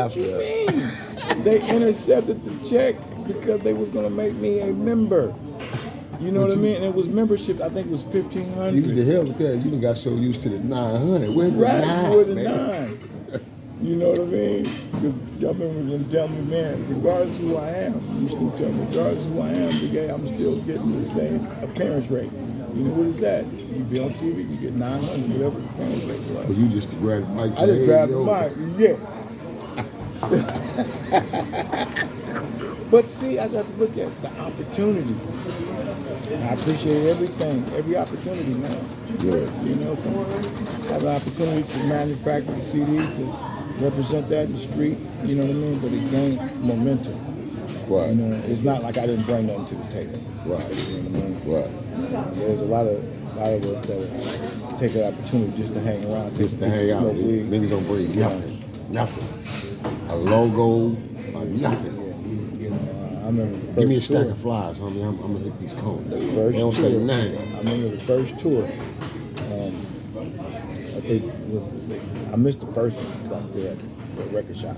What you mean? They intercepted the check because they was gonna make me a member. You know what I mean? And it was membership. I think it was You $1,500. the hell with that. You done got so used to the 900. Where's the Right, nine, where the man? nine? You know what I mean? 'Cause y'all remember them telling me, man, regardless of who I am, you still tell me, regardless of who I am, today I'm still getting the same appearance rate. You know what is that? You be on TV, you get 900, whatever the appearance rate was. Well, you just grabbed the mic. I just grabbed the mic, yeah. But see, I got to look at the opportunity. And I appreciate everything, every opportunity, man. Yeah. You know, have an opportunity to manufacture the CD, to represent that in the street, you know what I mean? But it gained momentum. Right. You know, it's not like I didn't bring nothing to the table. Right. You know what I mean? Right. There's a lot of us that take an opportunity just to hang around, Just to hang out. smoke weed. Niggas don't bring nothing. Nothing. A logo or nothing. You know, I remember the first Give me a tour. stack of flies, homie. I'm gonna hit these cones. The They first don't tour. say nothing. I remember the first tour. I think I missed the first one because I still had the record shop.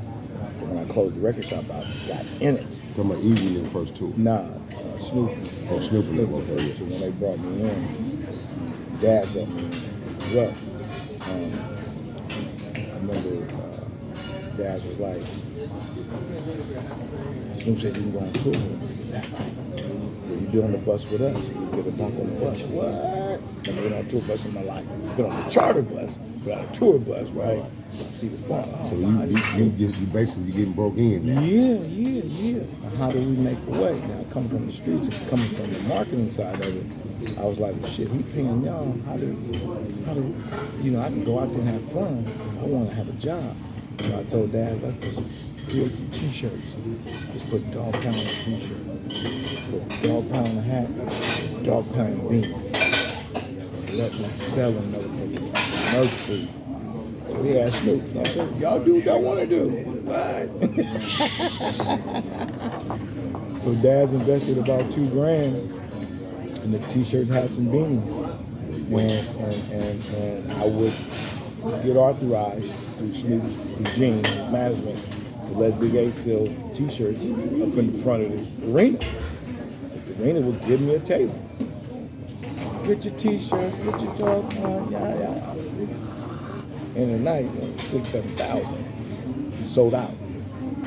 But when I closed the record shop, I got in it. Talking about Easy in the first two. Nah, Snoop. Oh, Snoop and them, Snoop okay, yeah. so when they brought me in, Dad brought me in as well. I remember Dad was like, Snoop said you can go on tour with him. Is that right? So you be on the bus with us. You get a bump on the bus. What? Never been on a tour bus in my life. Been on a charter bus, but on a tour bus, right? See the bump. So you basically getting broke in now. Yeah. Now, how do we make a way? Now, coming from the streets, and coming from the marketing side of it, I was like, shit, he paying y'all. How do, you know, I can go out there and have fun. I want to have a job. So I told Dad, let's just create some t-shirts. Just put Dog Pound on a t-shirt. Put Dog Pound on a hat, Dog Pound on a beanie. Let me sell them motherfuckers merch food. So we asked Snoop, so I said, y'all do what y'all want to do. What? So Dad's invested about $2,000 in the t-shirts, hats, and beanies. And I would get authorized through Snoop's regime, his management, to let Big A sell t-shirts up in the front of the arena. So the arena would give me a table. Get your t-shirts, get your dog on, yeah. In the night, 6,000-7,000. Sold out.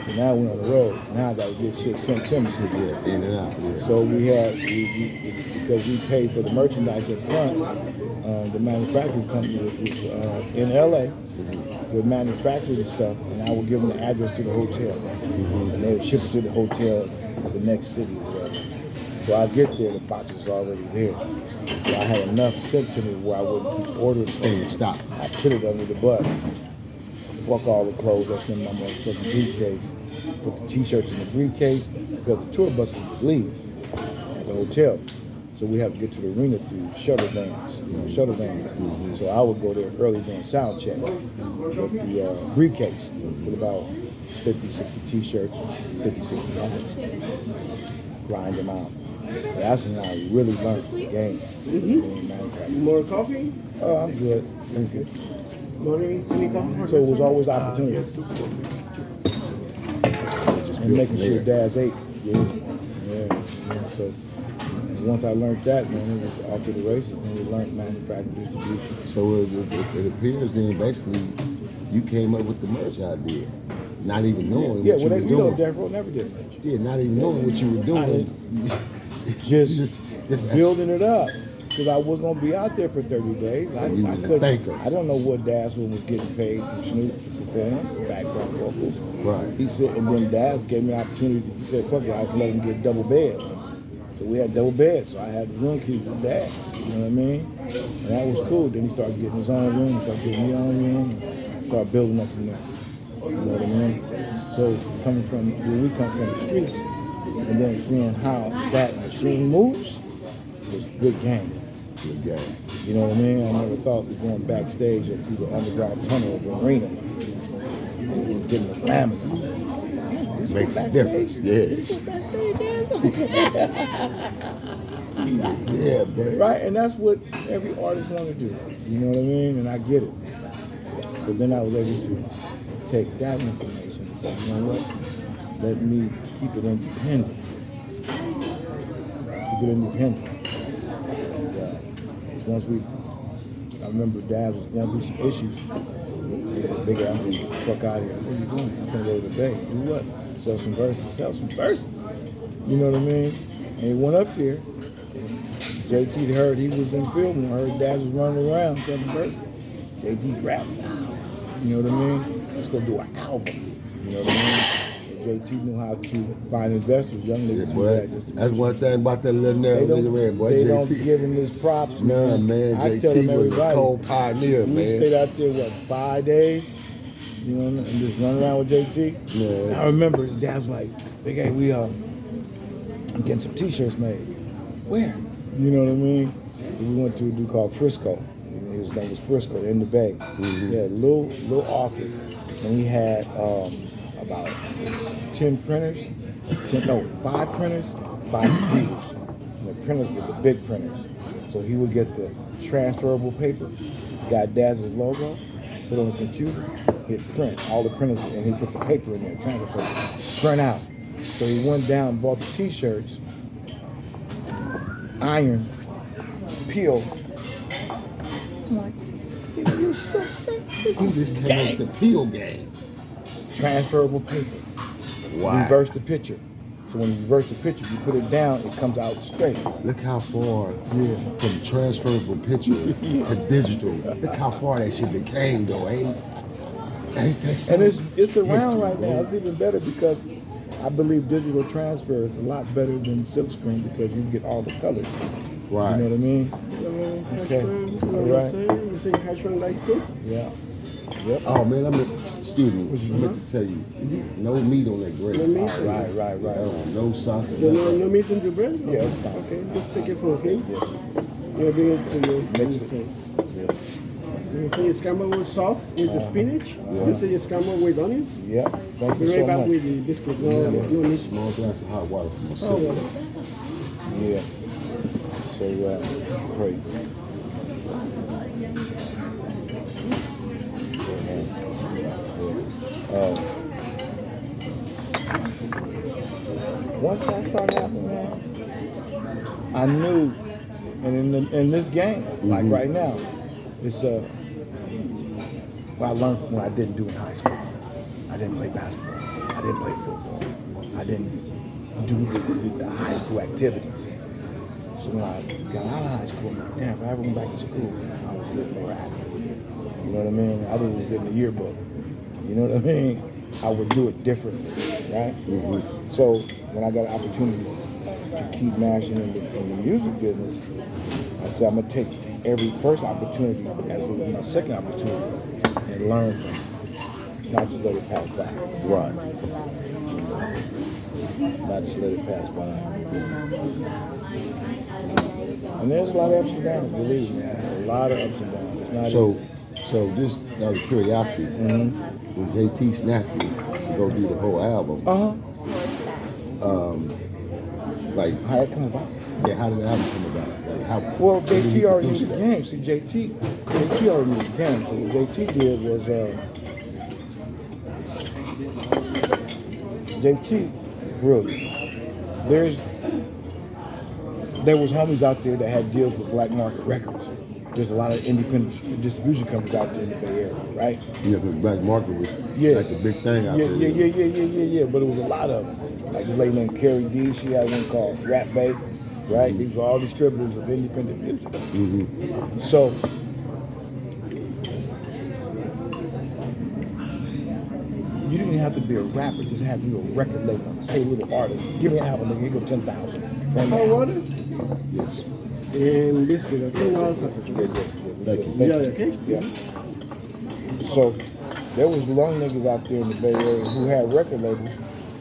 So now we're on the road. Now I gotta get shit sent to me. Yeah, in and out. Yeah. So we because we paid for the merchandise up front, the manufacturing company, which was in LA, would manufacture the stuff, and I would give them the address to the hotel. And they would ship it to the hotel of the next city or whatever. So I get there, the box is already there. So I had enough sent to me where I wouldn't order the Stay in stock. I put it under the bus. Fuck all the clothes that's in my motherfucking briefcase. Put the t-shirts in the briefcase because the tour buses would leave at the hotel. So we have to get to the arena through shuttle vans. So I would go there early during sound check with the briefcase with about 50, 60 t-shirts, 50, 60 hats. Grind them out. That's when I really learned the game. More coffee? Oh, I'm good. I'm good. Any coffee? So it was always opportunity. And making sure Dad's ate. Yeah. So once I learned that, man, it was off to the races. And we learned manufacturing distribution. So it appears then basically you came up with the merch idea, not even knowing what you were You know, doing. Death Row never did much. Yeah, not even knowing what you were doing. Just building it up. Because I was going to be out there for 30 days. I was a couldn't. thinker. I don't know what Daz was getting paid from Snoop to perform, background vocals. Right. He said, and then Daz gave me an opportunity. He said, fuck it, I was letting him get double beds. So we had double beds. So I had the room key with Daz. You know what I mean? And that was cool. Then he started getting his own room, started getting his own room, and started building up from there. You know what I mean? So coming from where we come from the streets, and then seeing how that machine moves was a good game. Good game. You know what I mean? I never thought of going backstage or through the underground tunnel of the arena and getting the glamour. This Makes was a difference. backstage? This was backstage, Yeah, baby. right? And that's what every artist want to do. You know what I mean? And I get it. So then I was able to take that information I said, you know what? Let me keep it independent. Keep it independent. And, once I remember Dad was going through some issues. He said, "Big, I'm going to get the fuck out of here." What are you doing? I'm going to go to the Bay. Do what? Sell some verses. Sell some verses. You know what I mean? And he went up there. JT heard he was in film. Heard Dad was running around selling verses. JT rapped. You know what I mean? Let's go do an album. You know what I mean? JT knew how to find investors. Young niggas do that. That's one thing about that little narrow nigga red boy. They JT. don't give him his props. Nah, man, I tell him JT was a everybody, cold pioneer, we man. stayed out there, what, 5 days? You know, and just run around with JT. Yeah. I remember Dad was like, "Big A, we getting some t-shirts made." Where? You know what I mean? So we went to a dude called Frisco. His name was Frisco in the Bay. Mm-hmm. He had a little office, and he had about 10 printers, 5 printers, 5 computers. And the printers were the big printers. So he would get the transferable paper, got Dad's logo, put on the computer, he'd print all the printers, and he put the paper in there, transfer paper, print out. So he went down and bought the t-shirts, iron, peel. I'm like, you suspect? This He is just came gang. up with the peel game. Transferable paper. Wow. Reverse the picture. So when you reverse the picture, you put it down, it comes out straight. Look how far Yeah. from transferable picture to digital. Look how far that shit became, though, ain't that And it's history, around right now. bro? It's even better because I believe digital transfer is a lot better than silk screen because you get all the colors. Right. You know what I mean? Okay. All right. You say hash brown like too? Yeah. Yep. Oh man, excuse me, What you I meant to tell you, no meat on that grill. No meat? Right. No sausage. So no nothing. meat in the bread? Yeah, it's fine. Okay, just take it for me. Yeah. Yeah, bring it to you. Mix it. You say you scramble with soft with the spinach. Yeah. You say you scramble with onions. Yep. Thank Be you right so back much. with the biscuit. No, Yeah, no meat. small glass of hot water for Oh, myself. well. Yeah. So, great. Once that started happening, man, I knew, and in this game, like right now, it's what I learned from what I didn't do in high school. I didn't play basketball. I didn't play football. I didn't do the high school activities. So when I got out of high school, I'm like, damn, if I ever went back to school, I would get more active. You know what I mean? I didn't get in the yearbook. You know what I mean? I would do it differently, right? So when I got an opportunity to keep mashing in the music business, I said I'm gonna take every first opportunity as my second opportunity and learn from it, not just let it pass by. Right. Not just let it pass by. And there's a lot of ups and downs, believe me, man. A lot of ups and downs. It's not So, easy. so just out of curiosity, when JT snatched me to go do the whole album, like, How it come about? yeah, how did the album come about? Like, how? Well, how did he JT already knew produce the that? game. See, JT already knew the game. So what JT did was, JT, brilliant. There was homies out there that had deals with Black Market Records. There's a lot of independent distribution companies out there in the Bay Area, right? Yeah, because Black Market was Yeah. like a big thing out Yeah, there. yeah. But it was a lot of them. Like this lady named Carrie D, she had one called Rap Bay, right? These were all distributors of independent music. Mm-hmm. So you didn't have to be a rapper, just have to be a record label, pay little artists. Give me an album, nigga, you go 10,000. Hot water Yes. and biscuit. Okay, now sausage. Thank you. Yeah, okay. Yeah. So there was young niggas out there in the Bay Area who had record labels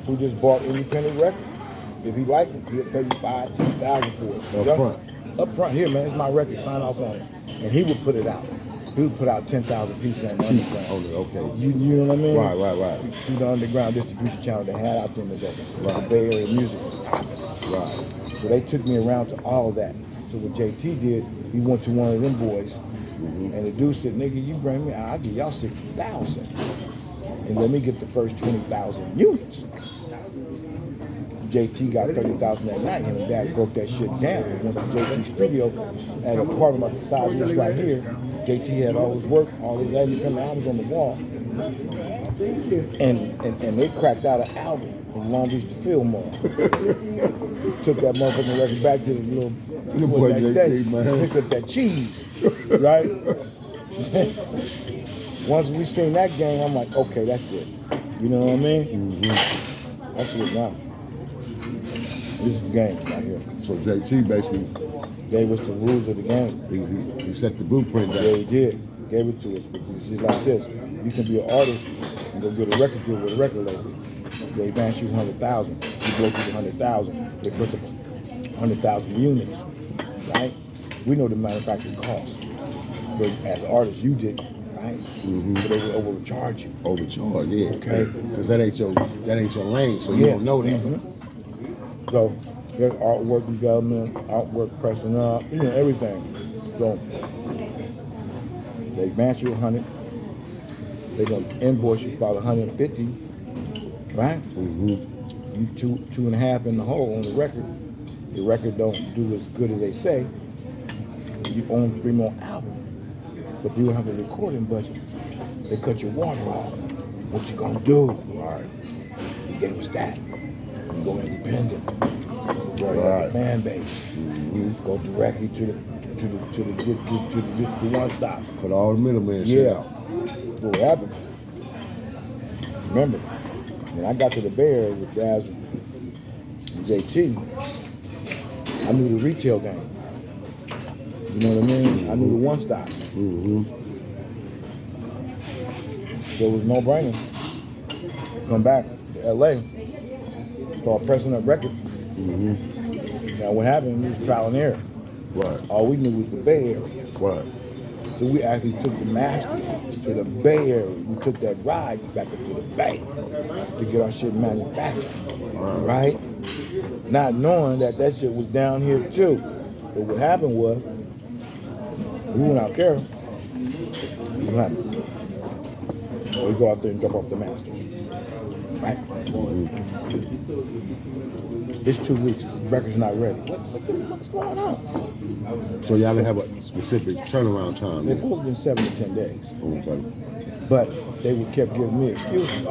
who just bought independent records. If he liked it, he'd pay you $5,000, $10,000 for it. Up Young- front. Up front, here, man, it's my record, sign off on it. And he would put it out. He would put out 10,000 pieces on the underground. Oh, okay. You know what I mean? Right. Through the underground distribution channel they had out there in the Bay. Right. The Bay Area music was popping. Right. So they took me around to all of that. So what JT did, he went to one of them boys, and the dude said, "Nigga, you bring me, I'll give y'all 60,000." and let me get the first 20,000 units. JT got 30,000 that night, and Dad broke that shit down. Went to JT studio at a part of the side of this right here. JT had all his work, all his independent albums on the wall, and they cracked out an album in Long Beach to Fillmore. Took that motherfucking record back to the little boy that JT, day, man. picked up that cheese, right? Once we seen that game, I'm like, okay, that's it. You know what I mean? Mm-hmm. That's it now. This is the game right here. So JT basically, Gave us the rules of the game. he set the blueprint down. Yeah, he did. Gave it to us. But it's just like this. You can be an artist and go get a record deal with a record label. They advance you 100,000. You blow through the 100,000. They put up 100,000 units, right? We know the manufacturing cost. But as artists, you didn't, right? Mm-hmm. So they would overcharge you. Overcharged, yeah. Okay. Because that ain't your lane, so you don't know that. Mm-hmm. So there's artwork development, artwork pressing up, everything. So they advance you 100. They're gonna invoice you about 150, right? Mm-hmm. You two and a half in the hole on the record. The record don't do as good as they say. You own 3 more albums, but you don't have a recording budget. They cut your water off. What you gonna do? Right. He gave us that. You go independent. Grow Right. a fan base. Mm-hmm. Go directly to the one stop. Cut all the middleman shit Yeah. out. What happened? Remember, when I got to the Bay Area with Daz and JT, I knew the retail game. You know what I mean? I knew the one stop. Mm-hmm. So it was no brainer. Come back to LA, start pressing up records. Mm-hmm. Now what happened? We was trial and error. Right. All we knew was the Bay Area. Right. So we actually took the masters to the Bay Area. We took that ride back up to the Bay to get our shit manufactured, right? Not knowing that shit was down here too. But what happened was, we went out there. What happened? We go out there and drop off the masters, right? It's 2 weeks. The record's not ready. What the fuck's going on? So y'all didn't have a specific turnaround time. It's then? supposed to be 7 to 10 days. Okay. But they would kept giving me excuses.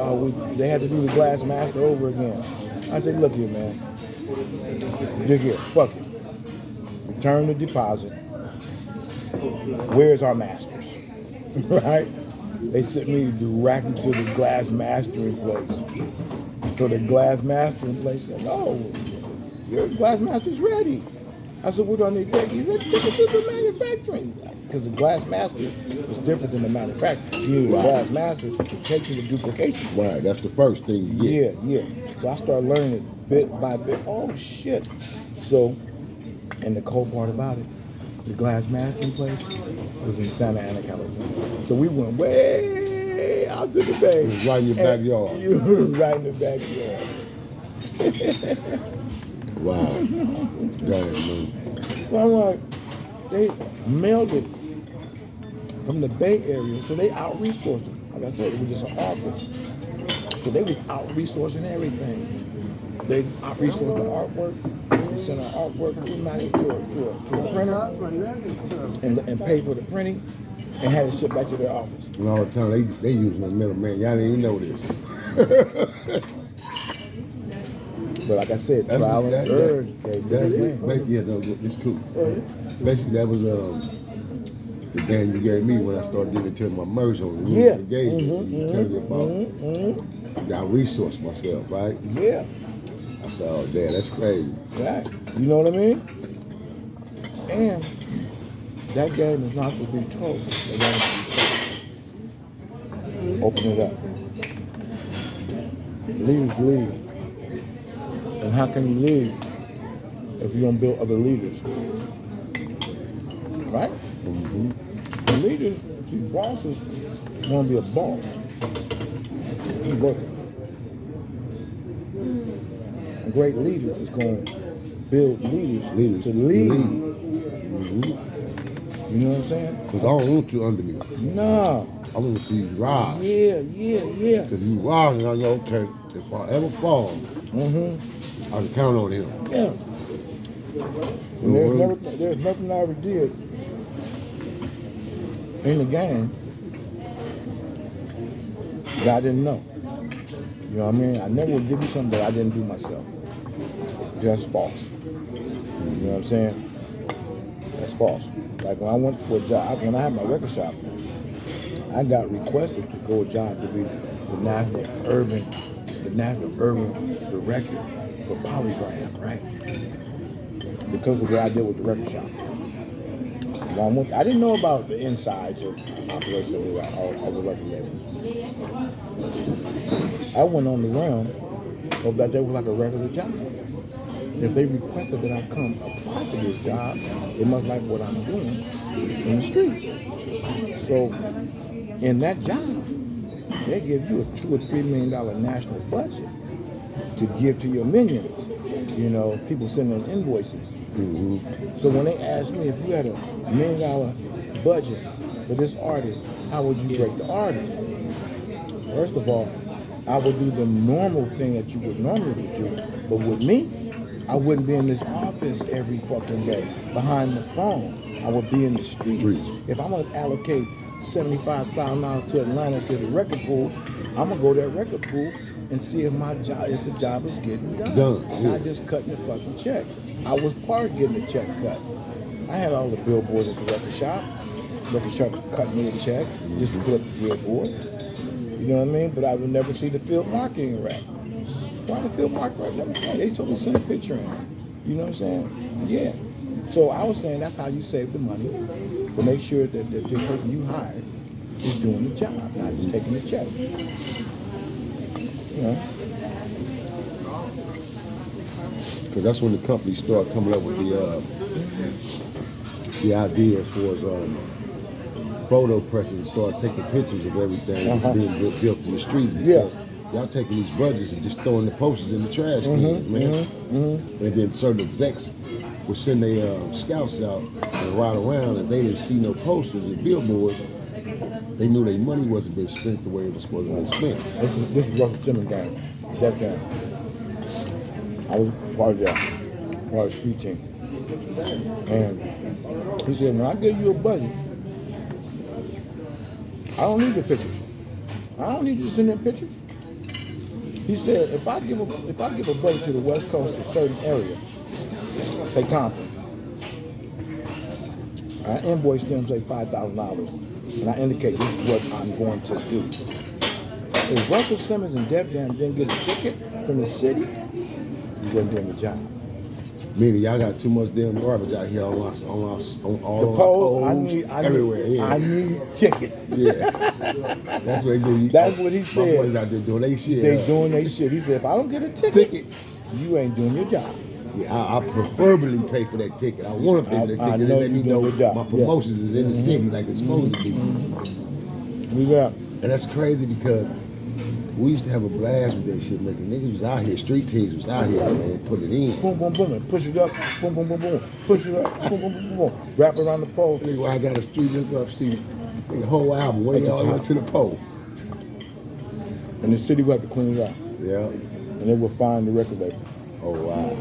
They had to do the glass master over again. I said, look here, man. Look here, fuck it. Return the deposit. Where's our masters? Right? They sent me directly to the glass mastering place. So the glass mastering place said, oh, your glass master's ready. I said, what do I need to take? He said, take it to the manufacturing. Because the glass master is different than the manufacturer. You need a glass master to take to the duplication. Right, that's the first thing you get. Yeah. So I started learning it bit by bit. Oh, shit. So, and the cool part about it, the glass mastering place was in Santa Ana, California. So we went way out to the Bay. It was right in your backyard. You were right in the backyard. Wow. Damn, man. Well, I'm like, they mailed it from the Bay Area, so they out-resourced it. Like I said, it was just an office. So they was out-resourcing everything. They out-resourced the artwork. They sent our artwork to a printer and paid for the printing and had it shipped back to their office. And all the time they using the middleman. Y'all didn't even know this. But like I said, trial and error. It's cool. Basically, that was the game you gave me when I started getting into my merge on the rules of the game. You tell me about I resource myself, right? Yeah. I said, oh, damn, that's crazy. Right. You know what I mean? And that game is not to be told. They want it to be told. Open it up. Leaders lead. And how can you lead if you don't build other leaders? Right? Mm-hmm. The leaders, see, bosses want to be a boss. He's working. And great leaders is going to build leaders to lead. Mm-hmm. You You know what I'm saying? Because I don't want you under me. Nah. I want to see you rise. Yeah. Because you rise, and I know, okay, if I ever fall, I can count on him. Yeah. And there's nothing I ever did in the game that I didn't know. You know what I mean? I never would give you something that I didn't do myself. That's false. You know what I'm saying? That's false. Like when I went for a job, when I had my record shop, I got requested to go a job to be the national urban director for Polygram, right? Because of what I did with the record shop. I didn't know about the insides of operation of the record label. I went on the realm of that they were like a regular job. If they requested that I come apply for this job, they must like what I'm doing in the streets. So in that job, they give you a $2 or $3 million national budget to give to your minions. You know, people sending invoices. So when they asked me if you had $1 million budget for this artist, how would you break the artist? First of all, I would do the normal thing that you would normally do. But with me, I wouldn't be in this office every fucking day behind the phone. I would be in the streets. If I'm gonna allocate $75,000 to Atlanta to the record pool, I'm gonna go to that record pool and see if the job is getting done. Not just cutting the fucking check. I was part of getting the check cut. I had all the billboards at the record shop. Record shop cut me a check just to put up the billboard. You know what I mean? But I would never see the field marketing rep. Why the field marketing rep? They told me to send a picture in. You know what I'm saying? Yeah. So I was saying that's how you save the money, to make sure that the person you hired is doing the job, not just taking the check. You know? Because that's when the companies start coming up with the idea as far as photo presses and start taking pictures of everything that's being built in the streets. Because y'all taking these budgets and just throwing the posters in the trash cans, man. And then certain execs would send their scouts out and ride around, and they didn't see no posters and billboards. They knew their money wasn't being spent the way it was supposed to be spent. This is Russell Simmons gang, that gang. I was part of that street team. And he said, when I give you a budget, I don't need the pictures. I don't need you to send in pictures. He said, if I give a budget to the West Coast, a certain area, say Compton, I invoice them, say $5,000, and I indicate this is what I'm going to do. If Russell Simmons and Def Jam didn't get a ticket from the city, you wasn't doing the job. Meaning y'all got too much damn garbage out here on all the poles. Everywhere. Yeah. I need tickets. Yeah. That's what they do. That's what he said. My boys out there doing their shit. They doing their shit. He said, if I don't get a ticket, you ain't doing your job. Yeah, I preferably pay for that ticket. I want to pay for that ticket. I know let me know my promotions is in the city like it's supposed to be. Yeah. And that's crazy because we used to have a blast with that shit, making niggas was out here, street teams was out here, man, put it in. Boom, boom, boom, and push it up, boom, boom, boom, boom, push it up, boom, boom, boom, boom, wrap around the pole. Nigga, I got a street look up, see the whole album way all the way to the pole. And the city would have to clean it up. Yeah. And they would find the record label. Oh, wow.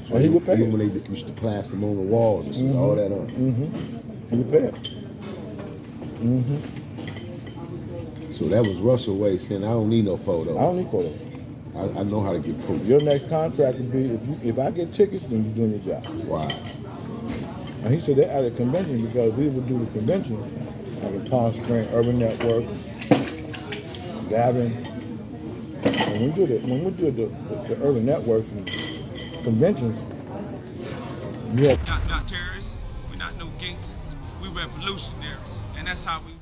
So he would pay. Even when they used to plaster them on the walls and shit, all that on. He would pay it. So that was Russell Way saying, I don't need no photos. I don't need photos. I know how to get proof. Your next contract would be, if I get tickets, then you're doing your job. Wow. And he said they're at a convention because we would do the convention like in Palm Springs, Urban Network, Gavin. When we do the Urban Networks and conventions, Not terrorists, we're not no gangsters, we revolutionaries, and that's how we